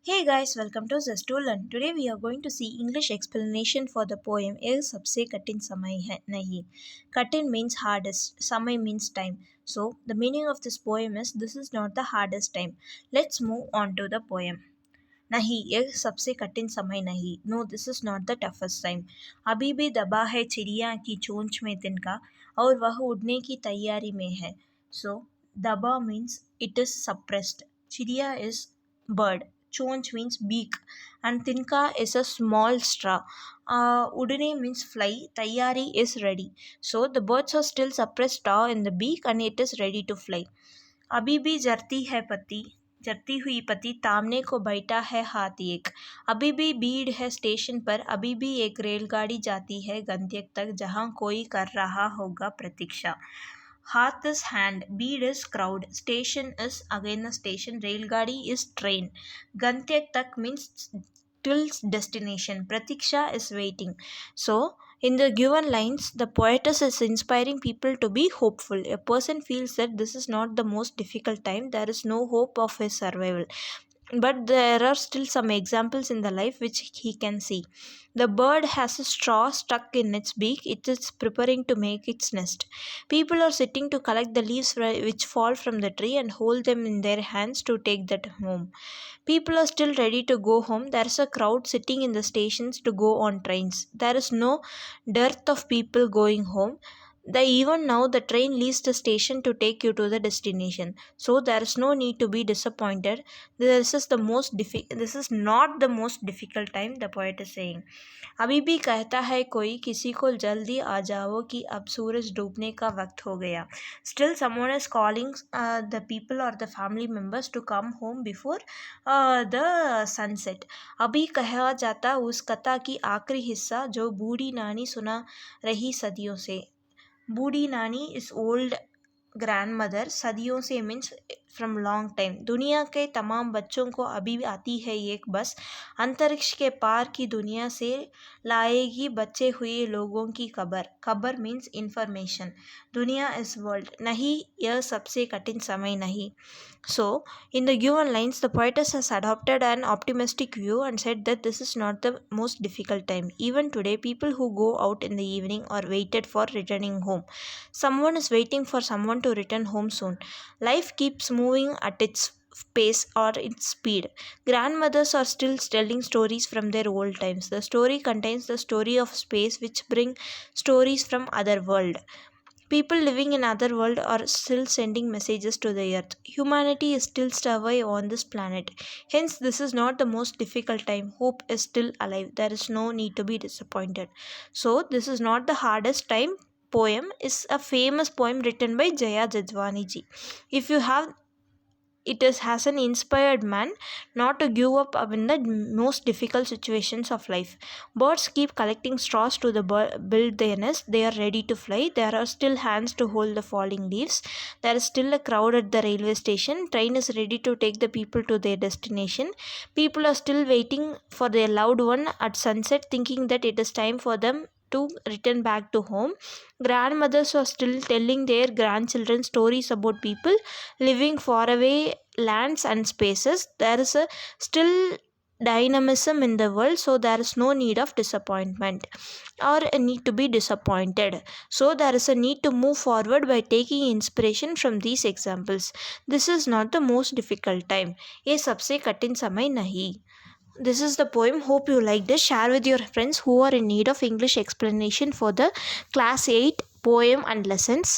Hey guys, welcome to Zest to Learn. Today we are going to see English explanation for the poem "Ek sabse katin samay nahin." Katin means hardest, samay means time. So the meaning of this poem is this is not the hardest time. Let's move on to the poem. नहीं ये सबसे कठिन समय नहीं. No this is not the toughest time. अभी भी दबा है चिड़िया की चोंच में तिनका और वह उड़ने की तैयारी में है. सो दबा मीन्स इट इज सप्रेस्ड. चिड़िया is bird. Chonch means beak, and tinka is a small straw. Udine means fly. Tayari is ready. So the birds are still suppressed straw in the beak and it is ready to fly. अभी भी जरती है पति जरती हुई पति तामने को बैठा है हाथ एक. अभी भी भीड़ है स्टेशन पर. अभी भी एक रेलगाड़ी जाती है गंतव्य तक जहां कोई कर रहा होगा प्रतीक्षा. हाथ is hand, bead is crowd, station is again a station, रेलगाड़ी is train, गंतव्य तक means till destination, pratiksha is waiting. So in the given lines, the poetess is inspiring people to be hopeful. A person feels that this is not the most difficult time, there is no hope of his survival, but there are still some examples in the life which he can see. The bird has a straw stuck in its beak. It is preparing to make its nest. People are sitting to collect the leaves which fall from the tree and hold them in their hands to take that home. People are still ready to go home. There is a crowd sitting in the stations to go on trains. There is no dearth of people going home. Even now the train leaves the station to take you to the destination. So there is no need to be disappointed. This is not the most difficult time, the poet is saying. अभी भी कहता है कोई किसी को जल्दी आ जाओ कि अब सूरज डूबने का वक्त हो गया. Still someone is calling the people or the family members to come home before the sunset. अभी कहा जाता उस कथा की आखिरी हिस्सा जो बूढ़ी नानी सुना रही सदियों से. बूढ़ी नानी इज ओल्ड ग्रैंडमदर. सदियों से मीन्स फ्रॉम लॉन्ग टाइम. दुनिया के तमाम बच्चों को अभी आती है एक बस. अंतरिक्ष के पार की दुनिया से लाएगी बचे हुए लोगों की खबर. खबर मीन्स इंफॉर्मेशन. दुनिया इज वर्ल्ड. नहीं यह सबसे कठिन समय नहीं. So in the given lines, the poetess has adopted an optimistic view and said that this is not the most difficult time. Even today, people who go out in the evening are waited for returning home. Someone is waiting for someone to return home soon. Life keeps moving at its pace or its speed. Grandmothers are still telling stories from their old times. The story contains the story of space which bring stories from other world. People living in other world are still sending messages to the earth. Humanity is still survive on this planet. Hence, this is not the most difficult time. Hope is still alive. There is no need to be disappointed. So, this is not the hardest time. Poem is a famous poem written by Jaya Jajwani ji. If you have it is has an inspired man not to give up in the most difficult situations of life. Birds keep collecting straws to build their nest. They are ready to fly. There are still hands to hold the falling leaves. There is still a crowd at the railway station. Train is ready to take the people to their destination. People are still waiting for their loved one at sunset, thinking that it is time for them to return back to home. Grandmothers are still telling their grandchildren stories about people living far away lands and spaces. There is a still dynamism in the world, so there is no need of disappointment or a need to be disappointed. So there is a need to move forward by taking inspiration from these examples. This is not the most difficult time. ये सबसे कठिन समय नहीं. This is the poem. Hope you liked it. Share with your friends who are in need of English explanation for the class 8 poem and lessons.